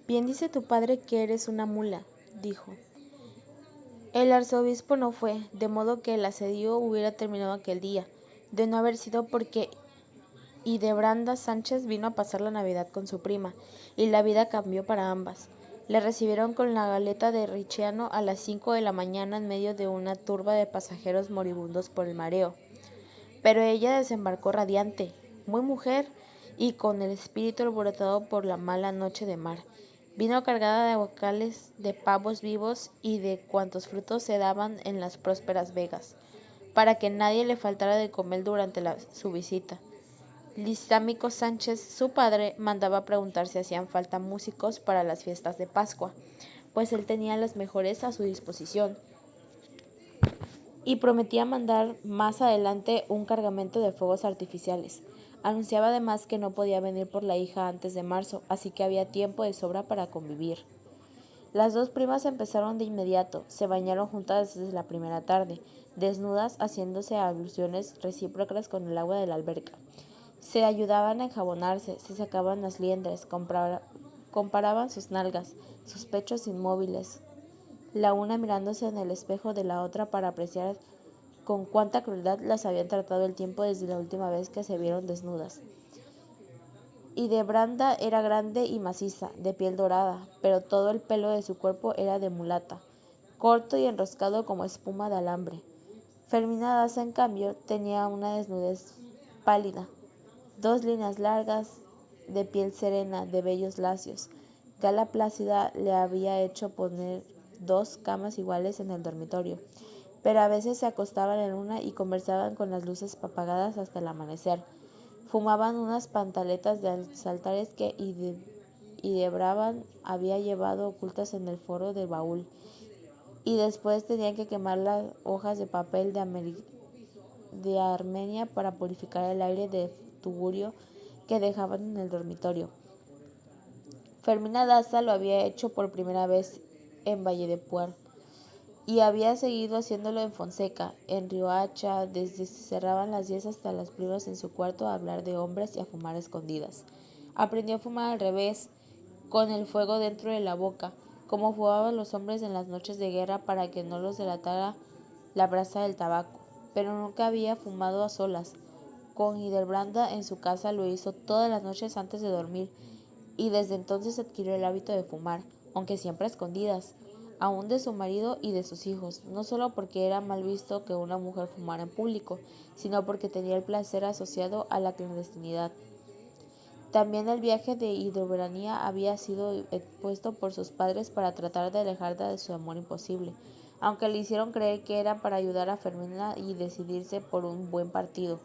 Bien dice tu padre que eres una mula, dijo. El arzobispo no fue, de modo que el asedio hubiera terminado aquel día, de no haber sido porque Hildebranda Sánchez vino a pasar la Navidad con su prima, y la vida cambió para ambas. Le recibieron con la galeta de Ricciano a las 5 de la mañana en medio de una turba de pasajeros moribundos por el mareo. Pero ella desembarcó radiante, muy mujer, y con el espíritu alborotado por la mala noche de mar. Vino cargada de bocales de pavos vivos y de cuantos frutos se daban en las prósperas vegas, para que nadie le faltara de comer durante su visita. Listámico Sánchez, su padre, mandaba preguntar si hacían falta músicos para las fiestas de Pascua, pues él tenía los mejores a su disposición, y prometía mandar más adelante un cargamento de fuegos artificiales. Anunciaba además que no podía venir por la hija antes de marzo, así que había tiempo de sobra para convivir. Las dos primas empezaron de inmediato, se bañaron juntas desde la primera tarde, desnudas, haciéndose alusiones recíprocas con el agua de la alberca. Se ayudaban a enjabonarse, se sacaban las liendres, comparaban sus nalgas, sus pechos inmóviles, la una mirándose en el espejo de la otra para apreciar con cuánta crueldad las habían tratado el tiempo desde la última vez que se vieron desnudas. Hildebranda era grande y maciza, de piel dorada, pero todo el pelo de su cuerpo era de mulata, corto y enroscado como espuma de alambre. Fermina Daza, en cambio, tenía una desnudez pálida, dos líneas largas, de piel serena, de vellos lacios. Gala Plácida le había hecho poner dos camas iguales en el dormitorio, pero a veces se acostaban en una y conversaban con las luces apagadas hasta el amanecer. Fumaban unas pantaletas de saltares que Hildebrand había llevado ocultas en el forro del baúl, y después tenían que quemar las hojas de papel de Armenia para purificar el aire de tugurio que dejaban en el dormitorio. Fermina Daza lo había hecho por primera vez en Valledupar y había seguido haciéndolo en Fonseca, en Riohacha, desde se cerraban las 10 hasta las primas en su cuarto a hablar de hombres y a fumar escondidas. Aprendió a fumar al revés, con el fuego dentro de la boca, como fumaban los hombres en las noches de guerra para que no los delatara la brasa del tabaco, pero nunca había fumado a solas. Con Hildebranda en su casa lo hizo todas las noches antes de dormir, y desde entonces adquirió el hábito de fumar, aunque siempre a escondidas, aún de su marido y de sus hijos, no solo porque era mal visto que una mujer fumara en público, sino porque tenía el placer asociado a la clandestinidad. También el viaje de hidroberanía había sido expuesto por sus padres para tratar de alejarla de su amor imposible, aunque le hicieron creer que era para ayudar a Fermina y decidirse por un buen partido.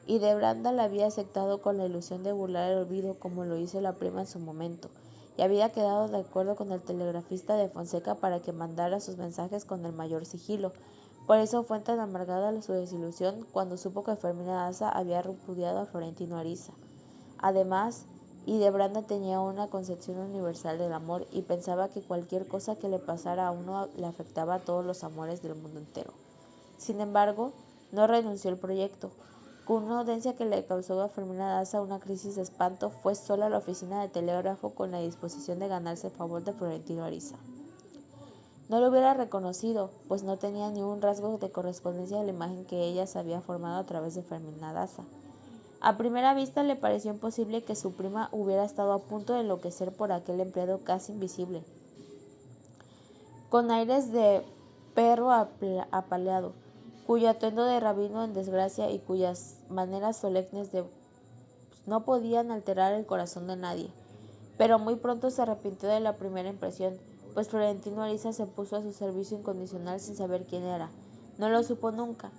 Hildebranda la había aceptado con la ilusión de burlar el olvido, como lo hizo la prima en su momento, y había quedado de acuerdo con el telegrafista de Fonseca para que mandara sus mensajes con el mayor sigilo. Por eso fue tan amargada su desilusión cuando supo que Fermina Daza había repudiado a Florentino Ariza. Además, Hildebranda tenía una concepción universal del amor y pensaba que cualquier cosa que le pasara a uno le afectaba a todos los amores del mundo entero. Sin embargo, no renunció al proyecto. Con una audiencia que le causó a Fermina Daza una crisis de espanto, fue sola a la oficina de telégrafo con la disposición de ganarse el favor de Florentino Ariza. No lo hubiera reconocido, pues no tenía ni un rasgo de correspondencia a la imagen que ella se había formado a través de Fermina Daza. A primera vista le pareció imposible que su prima hubiera estado a punto de enloquecer por aquel empleado casi invisible, con aires de perro apaleado, cuyo atuendo de rabino en desgracia y cuyas maneras solemnes no podían alterar el corazón de nadie. Pero muy pronto se arrepintió de la primera impresión, pues Florentino Ariza se puso a su servicio incondicional sin saber quién era. No lo supo nunca.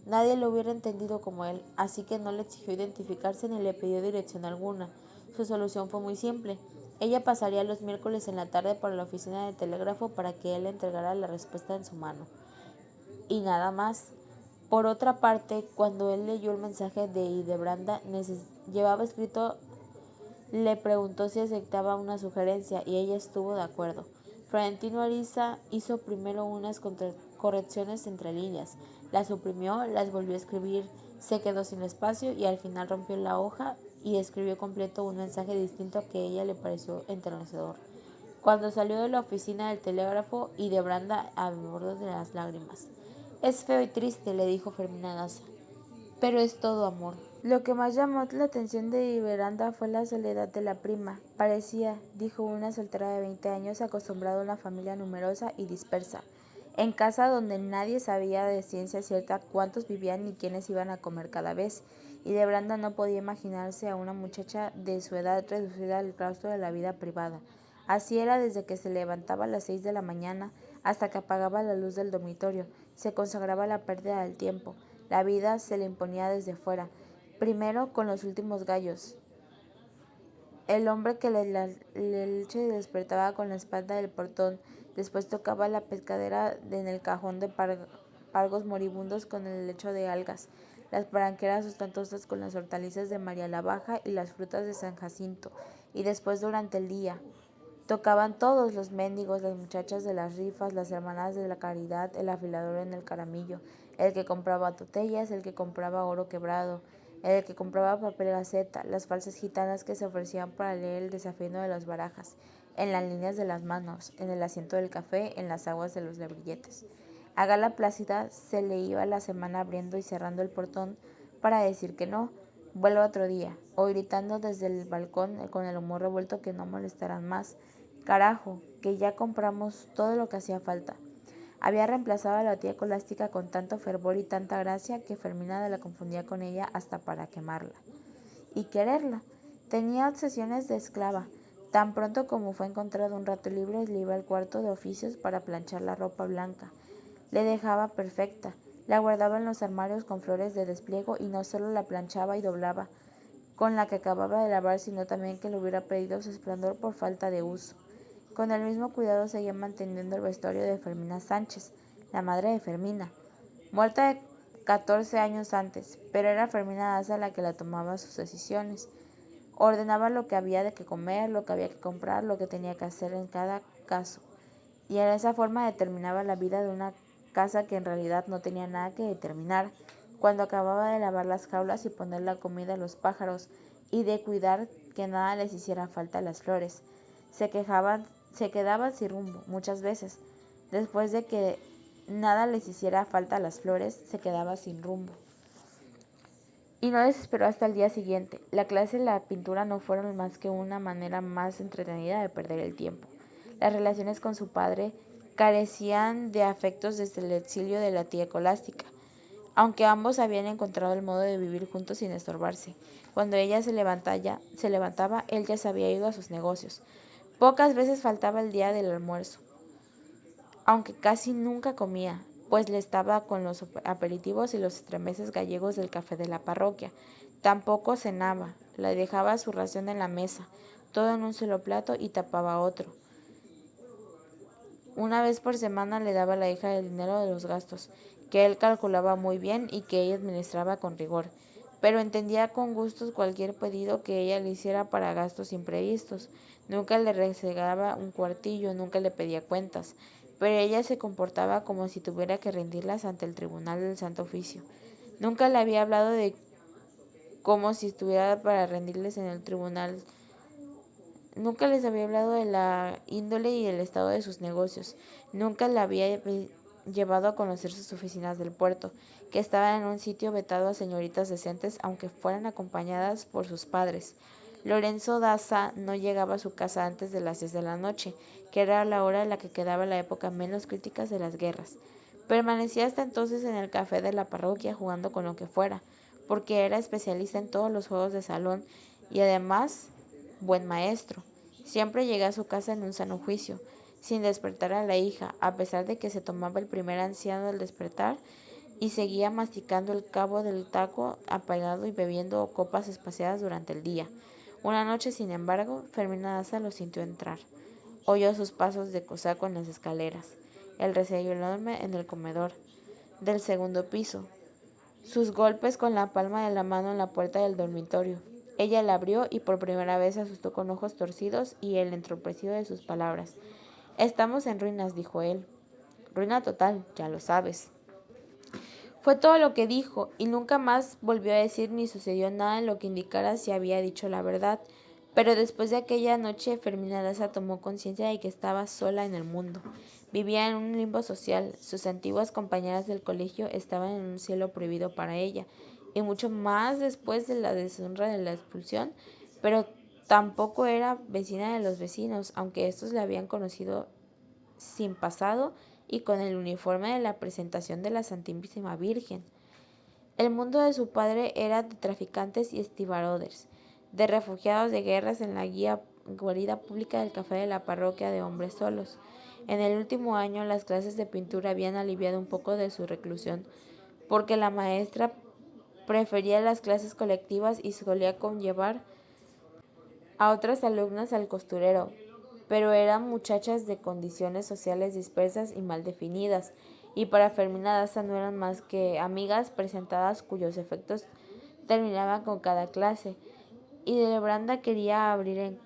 Nadie lo hubiera entendido como él, así que no le exigió identificarse ni le pidió dirección alguna. Su solución fue muy simple. Ella pasaría los miércoles en la tarde por la oficina de telégrafo para que él le entregara la respuesta en su mano. Y nada más. Por otra parte, cuando él leyó el mensaje de Hildebranda, llevaba escrito, le preguntó si aceptaba una sugerencia y ella estuvo de acuerdo. Florentino Ariza hizo primero unas correcciones entre líneas, las suprimió, las volvió a escribir, se quedó sin espacio y al final rompió la hoja y escribió completo un mensaje distinto que a ella le pareció enternecedor. cuando salió de la oficina del telégrafo y de Branda a borde de las lágrimas. «Es feo y triste», le dijo Fermina Daza, «pero es todo amor». Lo que más llamó la atención de Branda fue la soledad de la prima. Parecía, dijo una soltera de 20 años, acostumbrada a una familia numerosa y dispersa, en casa donde nadie sabía de ciencia cierta cuántos vivían ni quiénes iban a comer cada vez, y de Branda no podía imaginarse a una muchacha de su edad reducida al claustro de la vida privada. Así era desde que se levantaba a las 6 de la mañana hasta que apagaba la luz del dormitorio. Se consagraba a la pérdida del tiempo. La vida se le imponía desde fuera, primero con los últimos gallos. El hombre que le leche despertaba con la espalda del portón, después tocaba la pescadera en el cajón de pargos moribundos con el lecho de algas, las paranqueras ostentosas con las hortalizas de María la Baja y las frutas de San Jacinto, y después durante el día. Tocaban todos, los mendigos, las muchachas de las rifas, las hermanas de la caridad, el afilador en el caramillo, el que compraba totellas, el que compraba oro quebrado, el que compraba papel gaceta, las falsas gitanas que se ofrecían para leer el desafío de las barajas, en las líneas de las manos, en el asiento del café, en las aguas de los lebrilletes. A Gala Plácida se le iba la semana abriendo y cerrando el portón para decir que no, vuelva otro día, o gritando desde el balcón con el humor revuelto que no molestarán más. Carajo, que ya compramos todo lo que hacía falta. Había reemplazado a la tía Colástica con tanto fervor y tanta gracia que Fermina la confundía con ella hasta para quemarla y quererla. Tenía obsesiones de esclava. Tan pronto como fue encontrado un rato libre, le iba al cuarto de oficios para planchar la ropa blanca. Le dejaba perfecta. La guardaba en los armarios con flores de despliego y no solo la planchaba y doblaba con la que acababa de lavar, sino también que le hubiera perdido su esplendor por falta de uso. Con el mismo cuidado seguía manteniendo el vestuario de Fermina Sánchez, la madre de Fermina, muerta de 14 años antes, pero era Fermina Daza la que la tomaba sus decisiones. Ordenaba lo que había de que comer, lo que había que comprar, lo que tenía que hacer en cada caso, y en esa forma determinaba la vida de una casa que en realidad no tenía nada que determinar. Cuando acababa de lavar las jaulas y poner la comida a los pájaros, y de cuidar que nada les hiciera falta a las flores, se quedaban sin rumbo muchas veces. Después de que nada les hiciera falta a las flores, se quedaba sin rumbo. Y no les esperó hasta el día siguiente. La clase y la pintura no fueron más que una manera más entretenida de perder el tiempo. Las relaciones con su padre carecían de afectos desde el exilio de la tía Colástica, aunque ambos habían encontrado el modo de vivir juntos sin estorbarse. Cuando ella se levantaba, él ya se había ido a sus negocios. Pocas veces faltaba el día del almuerzo, aunque casi nunca comía, pues le estaba con los aperitivos y los estremeces gallegos del café de la parroquia. Tampoco cenaba, le dejaba su ración en la mesa, todo en un solo plato y tapaba otro. Una vez por semana le daba a la hija el dinero de los gastos, que él calculaba muy bien y que ella administraba con rigor, pero entendía con gustos cualquier pedido que ella le hiciera para gastos imprevistos. Nunca le rezagaba un cuartillo, nunca le pedía cuentas, pero ella se comportaba como si tuviera que rendirlas ante el tribunal del Santo Oficio. Nunca le había hablado de como si estuviera para rendirles en el tribunal. Nunca les había hablado de la índole y el estado de sus negocios. Nunca la había llevado a conocer sus oficinas del puerto, que estaban en un sitio vetado a señoritas decentes, aunque fueran acompañadas por sus padres. Lorenzo Daza no llegaba a su casa antes de las 6 de la noche, que era la hora en la que quedaba la época menos crítica de las guerras. Permanecía hasta entonces en el café de la parroquia jugando con lo que fuera, porque era especialista en todos los juegos de salón y además buen maestro. Siempre llegué a su casa en un sano juicio, sin despertar a la hija, a pesar de que se tomaba el primer anciano al despertar y seguía masticando el cabo del taco apagado y bebiendo copas espaciadas durante el día. Una noche, sin embargo, Fermina Daza lo sintió entrar. Oyó sus pasos de cosaco en las escaleras, el recello enorme en el comedor del segundo piso, sus golpes con la palma de la mano en la puerta del dormitorio. Ella la abrió y por primera vez se asustó con ojos torcidos y el entorpecido de sus palabras. «Estamos en ruinas», dijo él. «Ruina total, ya lo sabes». Fue todo lo que dijo, y nunca más volvió a decir ni sucedió nada en lo que indicara si había dicho la verdad. Pero después de aquella noche, Fermina Daza tomó conciencia de que estaba sola en el mundo. Vivía en un limbo social. Sus antiguas compañeras del colegio estaban en un cielo prohibido para ella, y mucho más después de la deshonra de la expulsión, pero tampoco era vecina de los vecinos, aunque estos la habían conocido sin pasado y con el uniforme de la presentación de la Santísima Virgen. El mundo de su padre era de traficantes y estibaroders, de refugiados de guerras en la guarida pública del café de la parroquia de hombres solos. En el último año las clases de pintura habían aliviado un poco de su reclusión, porque la maestra prefería las clases colectivas y solía conllevar a otras alumnas al costurero, pero eran muchachas de condiciones sociales dispersas y mal definidas, y para Fermina Daza no eran más que amigas presentadas cuyos efectos terminaban con cada clase. Y Branda quería abrir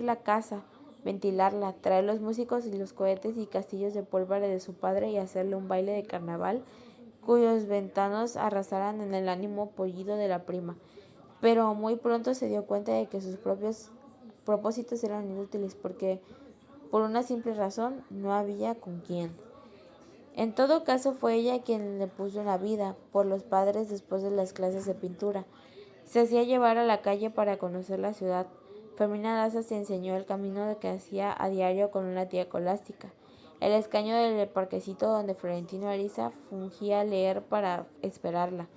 la casa, ventilarla, traer los músicos y los cohetes y castillos de pólvora de su padre y hacerle un baile de carnaval cuyos ventanos arrasaran en el ánimo pollido de la prima. Pero muy pronto se dio cuenta de que sus propios propósitos eran inútiles porque, por una simple razón, no había con quién. En todo caso fue ella quien le puso una vida por los padres después de las clases de pintura. Se hacía llevar a la calle para conocer la ciudad. Fermina Daza se enseñó el camino que hacía a diario con una tía colástica. El escaño del parquecito donde Florentino Ariza fungía leer para esperarla.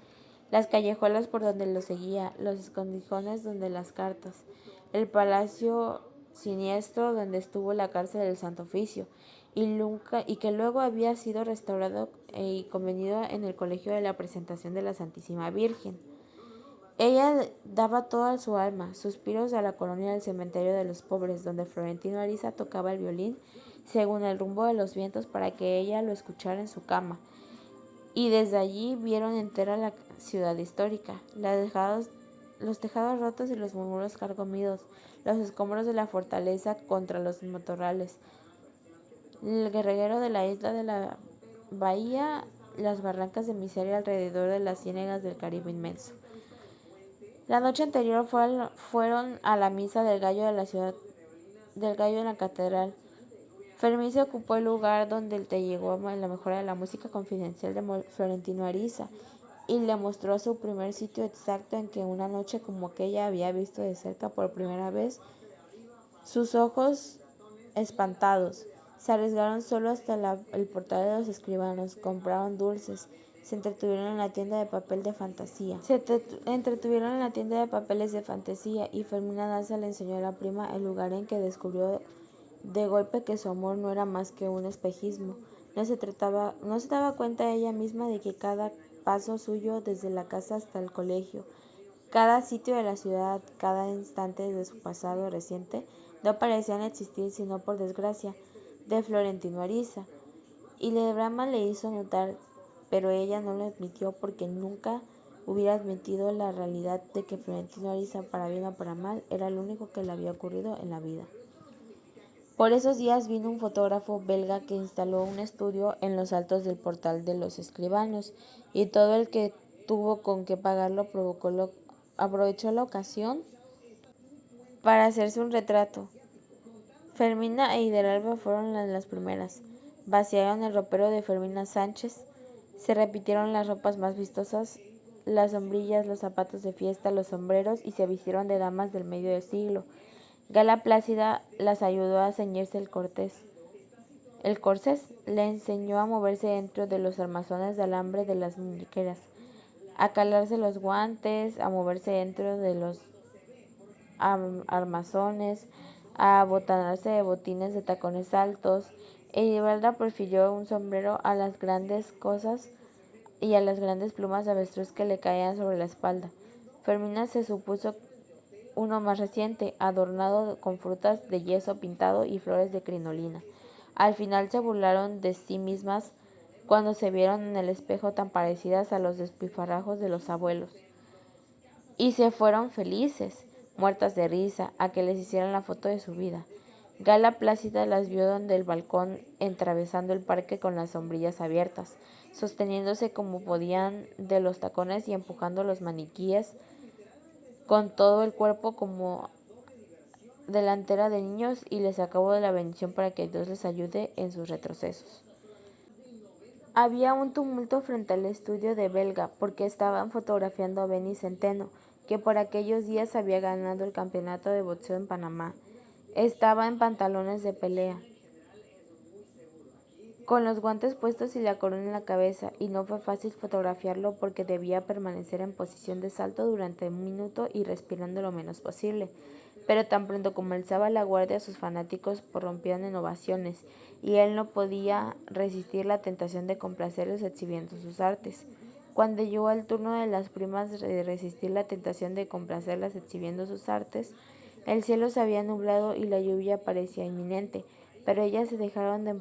Las callejuelas por donde lo seguía, los escondijones donde las cartas, el palacio siniestro donde estuvo la cárcel del Santo Oficio, y que luego había sido restaurado y convenido en el colegio de la Presentación de la Santísima Virgen. Ella daba toda su alma, suspiros a la colonia del cementerio de los pobres, donde Florentino Ariza tocaba el violín según el rumbo de los vientos para que ella lo escuchara en su cama. Y desde allí vieron entera la ciudad histórica, los tejados rotos y los muros carcomidos, los escombros de la fortaleza contra los matorrales, el guerrero de la isla de la bahía, las barrancas de miseria alrededor de las ciénegas del Caribe inmenso. La noche anterior fueron a la misa del gallo en la catedral. Fermín se ocupó el lugar donde te llegó la mejora de la música confidencial de Florentino Ariza y le mostró su primer sitio exacto en que una noche como aquella había visto de cerca por primera vez. Sus ojos, espantados, se arriesgaron solo hasta el portal de los escribanos, compraron dulces, se entretuvieron en la tienda de papel de fantasía. Entretuvieron en la tienda de papeles de fantasía y Fermina Daza le enseñó a la prima el lugar en que descubrió de golpe que su amor no era más que un espejismo. No se daba cuenta ella misma de que cada paso suyo desde la casa hasta el colegio, cada sitio de la ciudad, cada instante de su pasado reciente, no parecían existir sino por desgracia de Florentino Ariza. Y Lebrama le hizo notar, pero ella no lo admitió porque nunca hubiera admitido la realidad de que Florentino Ariza, para bien o para mal, era lo único que le había ocurrido en la vida. Por esos días vino un fotógrafo belga que instaló un estudio en los altos del portal de los escribanos, y todo el que tuvo con qué pagarlo aprovechó la ocasión para hacerse un retrato. Fermina e Hideralba fueron las primeras. Vaciaron el ropero de Fermina Sánchez, se repitieron las ropas más vistosas, las sombrillas, los zapatos de fiesta, los sombreros, y se vistieron de damas del medio siglo. Gala Plácida las ayudó a ceñirse el corsés, le enseñó a moverse dentro de los armazones de alambre de las muñequeras, a calarse los guantes, a moverse dentro de los armazones, a abotonarse de botines de tacones altos. Edibalda prefirió un sombrero a las grandes cosas y a las grandes plumas de avestruz que le caían sobre la espalda. Fermina se supuso uno más reciente, adornado con frutas de yeso pintado y flores de crinolina. Al final se burlaron de sí mismas cuando se vieron en el espejo tan parecidas a los despilfarrajos de los abuelos. Y se fueron felices, muertas de risa, a que les hicieran la foto de su vida. Gala Plácida las vio donde el balcón, atravesando el parque con las sombrillas abiertas, sosteniéndose como podían de los tacones y empujando los maniquíes con todo el cuerpo como delantera de niños y les acabo de la bendición para que Dios les ayude en sus retrocesos. Había un tumulto frente al estudio de Belga porque estaban fotografiando a Benny Centeno, que por aquellos días había ganado el campeonato de boxeo en Panamá. Estaba en pantalones de pelea, con los guantes puestos y la corona en la cabeza, y no fue fácil fotografiarlo porque debía permanecer en posición de salto durante un minuto y respirando lo menos posible. Pero tan pronto como alzaba la guardia, sus fanáticos rompían en ovaciones, y él no podía resistir la tentación de complacerlos exhibiendo sus artes. Cuando llegó el turno de las primas de resistir la tentación de complacerlas exhibiendo sus artes, el cielo se había nublado y la lluvia parecía inminente, pero ellas se dejaron de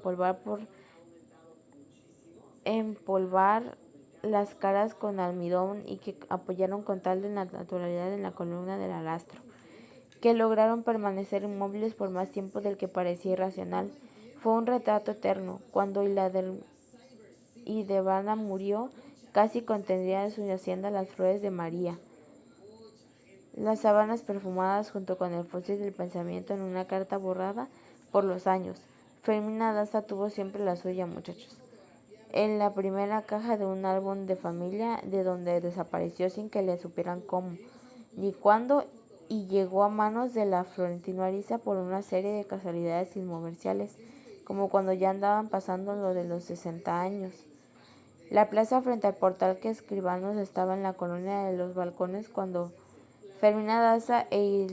empolvar las caras con almidón y que apoyaron con tal de naturalidad en la columna del alastro, que lograron permanecer inmóviles por más tiempo del que parecía irracional. Fue un retrato eterno. Cuando Hildebranda murió, casi contendría en su hacienda las flores de María, las sábanas perfumadas junto con el fósil del pensamiento en una carta borrada por los años. Fermina Daza tuvo siempre la suya, muchachos, en la primera caja de un álbum de familia, de donde desapareció sin que le supieran cómo ni cuándo, y llegó a manos de la Florentino Ariza por una serie de casualidades inmoversiales, como cuando ya andaban pasando lo de los 60 años. La plaza frente al portal que Escribanos estaba en la colonia de los Balcones cuando Fermina Daza e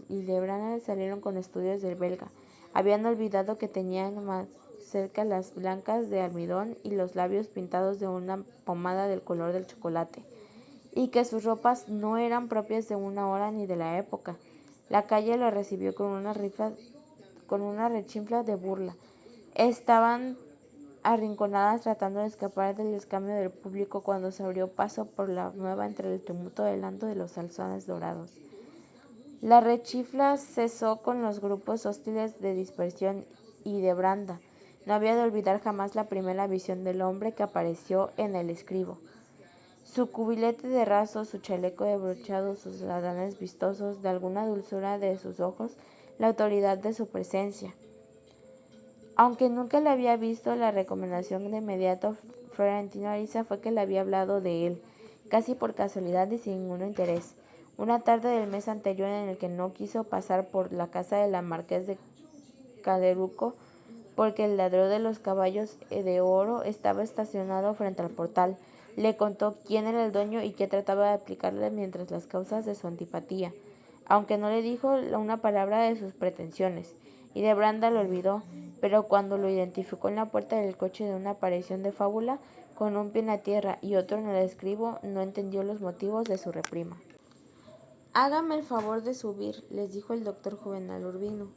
Hildebrand salieron con estudios del Belga. Habían olvidado que tenían más cerca las blancas de almidón y los labios pintados de una pomada del color del chocolate, y que sus ropas no eran propias de una hora ni de la época. La calle lo recibió con una rechinfla de burla. Estaban arrinconadas tratando de escapar del escarnio del público cuando se abrió paso por la nueva entre el tumulto delante de los alzanes dorados. La rechifla cesó con los grupos hostiles de dispersión y de Branda. No había de olvidar jamás la primera visión del hombre que apareció en el escribo. Su cubilete de raso, su chaleco de brochado, sus adanes vistosos, de alguna dulzura de sus ojos, la autoridad de su presencia. Aunque nunca le había visto, la recomendación de inmediato Florentino Ariza fue que le había hablado de él, casi por casualidad y sin ningún interés. Una tarde del mes anterior en el que no quiso pasar por la casa de la Marqués de Caderuco, porque el ladrón de los caballos de oro estaba estacionado frente al portal. Le contó quién era el dueño y qué trataba de aplicarle mientras las causas de su antipatía, aunque no le dijo una palabra de sus pretensiones, y de Branda lo olvidó, pero cuando lo identificó en la puerta del coche de una aparición de fábula, con un pie en la tierra y otro en el escribo, no entendió los motivos de su reprima. «Hágame el favor de subir», les dijo el doctor Juvenal Urbino.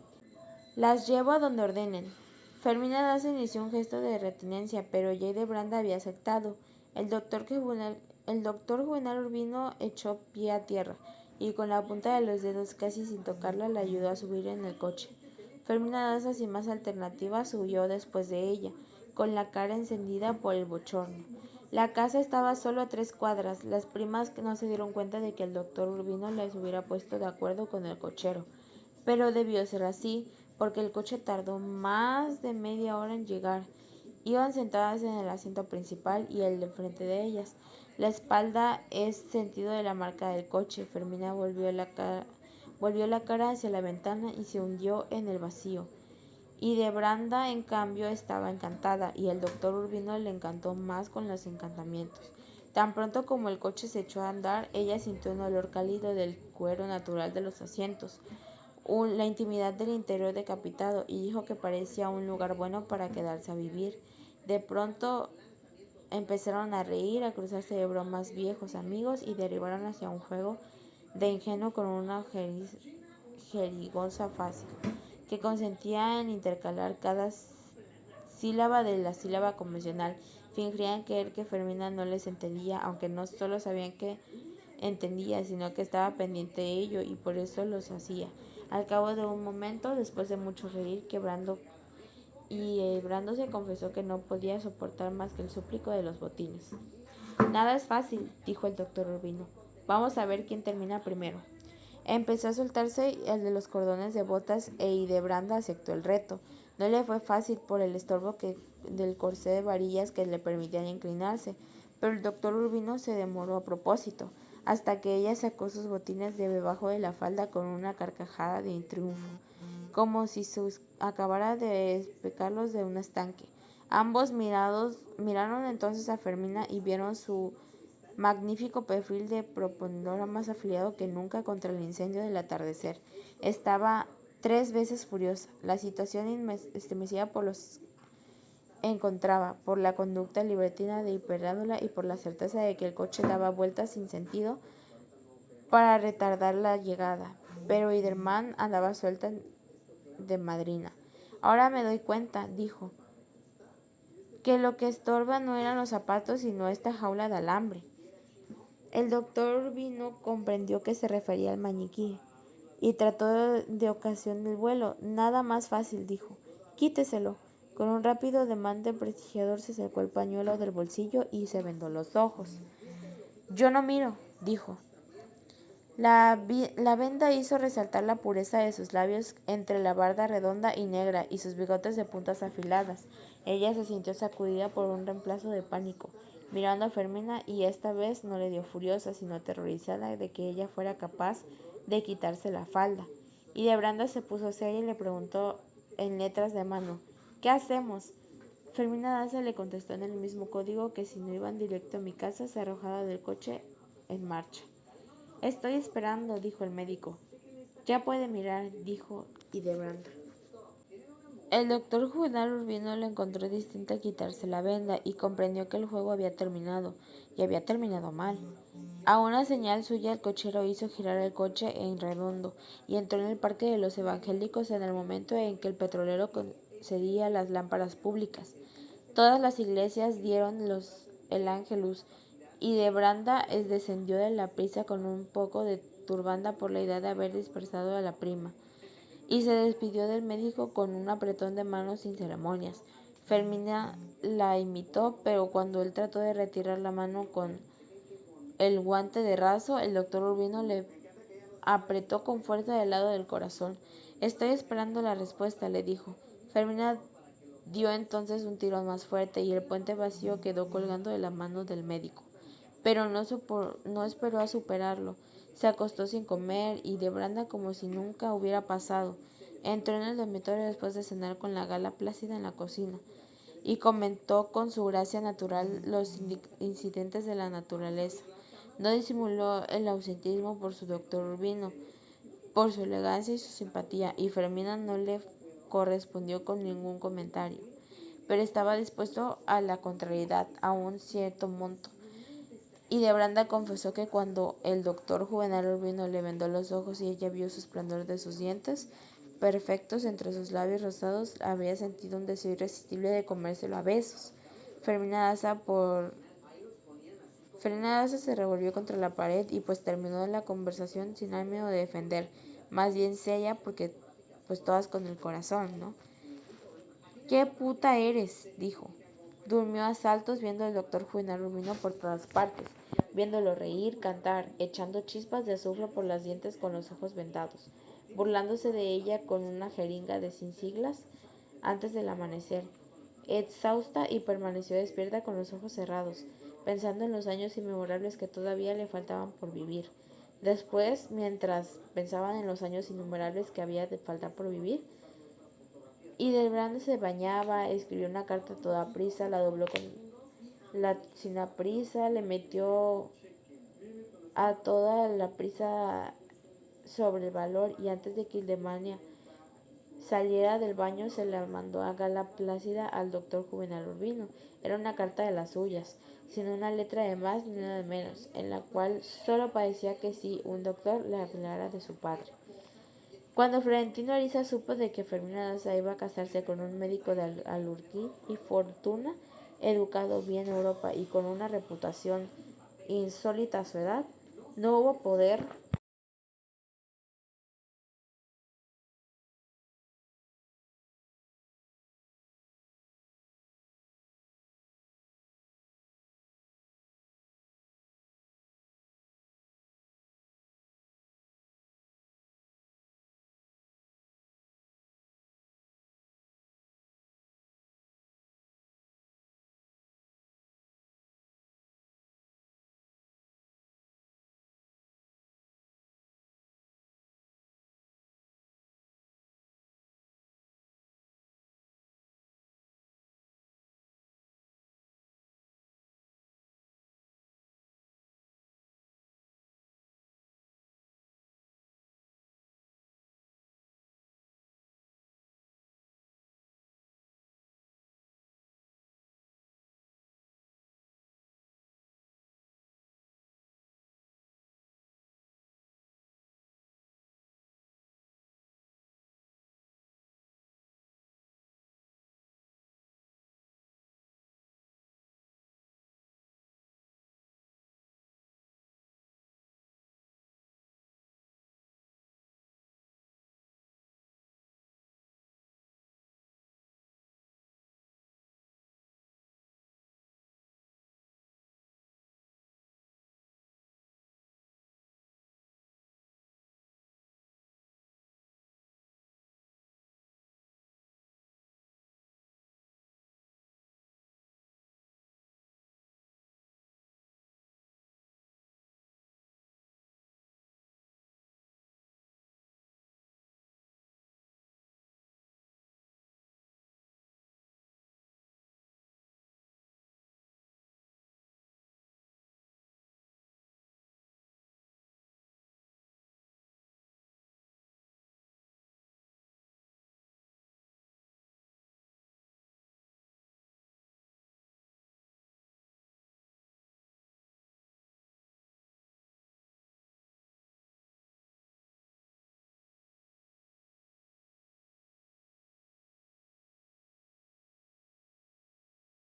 «Las llevo a donde ordenen». Fermina Daza inició un gesto de reticencia, pero ya Hildebranda había aceptado. El doctor Juvenal Urbino echó pie a tierra, y con la punta de los dedos, casi sin tocarla, la ayudó a subir en el coche. Fermina Daza, sin más alternativa, subió después de ella, con la cara encendida por el bochorno. La casa estaba solo a 3 cuadras. Las primas no se dieron cuenta de que el doctor Urbino les hubiera puesto de acuerdo con el cochero, pero debió ser así, porque el coche tardó más de media hora en llegar. Iban sentadas en el asiento principal y el de frente de ellas. La espalda es sentido de la marca del coche. Fermina volvió la cara hacia la ventana y se hundió en el vacío. Y de Branda, en cambio, estaba encantada, y el doctor Urbino le encantó más con los encantamientos. Tan pronto como el coche se echó a andar, ella sintió un olor cálido del cuero natural de los asientos, la intimidad del interior decapitado, y dijo que parecía un lugar bueno para quedarse a vivir. De pronto empezaron a reír, a cruzarse de bromas viejos amigos, y derivaron hacia un juego de ingenuo con una jerigonza fácil, que consentía en intercalar cada sílaba de la sílaba convencional. Fingían creer que Fermina no les entendía, aunque no solo sabían que entendía, sino que estaba pendiente de ello, y por eso los hacía. Al cabo de un momento, después de mucho reír, quebrándose, confesó que no podía soportar más que el súplico de los botines. «Nada es fácil», dijo el doctor Urbino. Vamos a ver quién termina primero. Empezó a soltarse el de los cordones de botas e Hildebranda aceptó el reto. No le fue fácil por el estorbo del corsé de varillas que le permitían inclinarse, pero el doctor Urbino se demoró a propósito, hasta que ella sacó sus botines de debajo de la falda con una carcajada de triunfo, como si acabara de despecarlos de un estanque. Ambos miraron entonces a Fermina y vieron su magnífico perfil de proponedora más afiliado que nunca contra el incendio del atardecer. Estaba 3 veces furiosa. La situación estremecida por los encontraba, por la conducta libertina de Hiperándola y por la certeza de que el coche daba vueltas sin sentido para retardar la llegada. Pero Iderman andaba suelta de madrina. Ahora me doy cuenta, dijo, que lo que estorba no eran los zapatos sino esta jaula de alambre. El doctor Urbino comprendió que se refería al maniquí y trató de ocasión del vuelo. Nada más fácil, dijo. Quíteselo. Con un rápido ademán de prestigiador se sacó el pañuelo del bolsillo y se vendó los ojos. Yo no miro, dijo. La venda hizo resaltar la pureza de sus labios entre la barda redonda y negra y sus bigotes de puntas afiladas. Ella se sintió sacudida por un reemplazo de pánico, mirando a Fermina, y esta vez no le dio furiosa, sino aterrorizada de que ella fuera capaz de quitarse la falda. Y de Branda se puso seria y le preguntó en letras de mano, ¿qué hacemos? Fermina Daza le contestó en el mismo código que si no iban directo a mi casa se arrojaba del coche en marcha. Estoy esperando, dijo el médico. Ya puede mirar, dijo Hildebrand. El doctor Juvenal Urbino le encontró distinta a quitarse la venda y comprendió que el juego había terminado, y había terminado mal. A una señal suya el cochero hizo girar el coche en redondo y entró en el Parque de los Evangélicos en el momento en que el petrolero concedía las lámparas públicas. Todas las iglesias dieron el ángelus y de Branda descendió de la prisa con un poco de turbanda por la idea de haber dispersado a la prima, y se despidió del médico con un apretón de manos sin ceremonias. Fermina la imitó, pero cuando él trató de retirar la mano con el guante de raso, el doctor Urbino le apretó con fuerza del lado del corazón. Estoy esperando la respuesta, le dijo. Fermina dio entonces un tirón más fuerte y el puente vacío quedó colgando de la mano del médico. Pero no esperó a superarlo. Se acostó sin comer y de Branda como si nunca hubiera pasado. Entró en el dormitorio después de cenar con la gala plácida en la cocina y comentó con su gracia natural los incidentes de la naturaleza. No disimuló el ausentismo por su doctor Urbino, por su elegancia y su simpatía, y Fermina no le correspondió con ningún comentario, pero estaba dispuesto a la contrariedad a un cierto monto. Y de Branda confesó que cuando el doctor Juvenal Urbino le vendó los ojos y ella vio su esplendor de sus dientes perfectos entre sus labios rosados, había sentido un deseo irresistible de comérselo a besos. Fermina Daza se revolvió contra la pared y pues terminó la conversación sin ánimo de defender, más bien seria porque pues todas con el corazón, ¿no? ¿Qué puta eres? Dijo. Durmió a saltos viendo al doctor Juvenal Urbino por todas partes, viéndolo reír, cantar, echando chispas de azufre por los dientes con los ojos vendados, burlándose de ella con una jeringa de sin siglas antes del amanecer, exhausta, y permaneció despierta con los ojos cerrados, pensando en los años inmemorables que todavía le faltaban por vivir. Después, mientras pensaban en los años innumerables que había de faltar por vivir, y del Brando se bañaba, escribió una carta a toda prisa, la dobló sin la prisa, le metió a toda la prisa sobre el valor, y antes de que Ildemania saliera del baño se la mandó a gala plácida al doctor Juvenal Urbino. Era una carta de las suyas, sin una letra de más ni una de menos, en la cual solo parecía que sí un doctor le hablara de su padre. Cuando Florentino Ariza supo de que Fermina Daza iba a casarse con un médico de Alurquí y fortuna, educado bien en Europa y con una reputación insólita a su edad, no hubo poder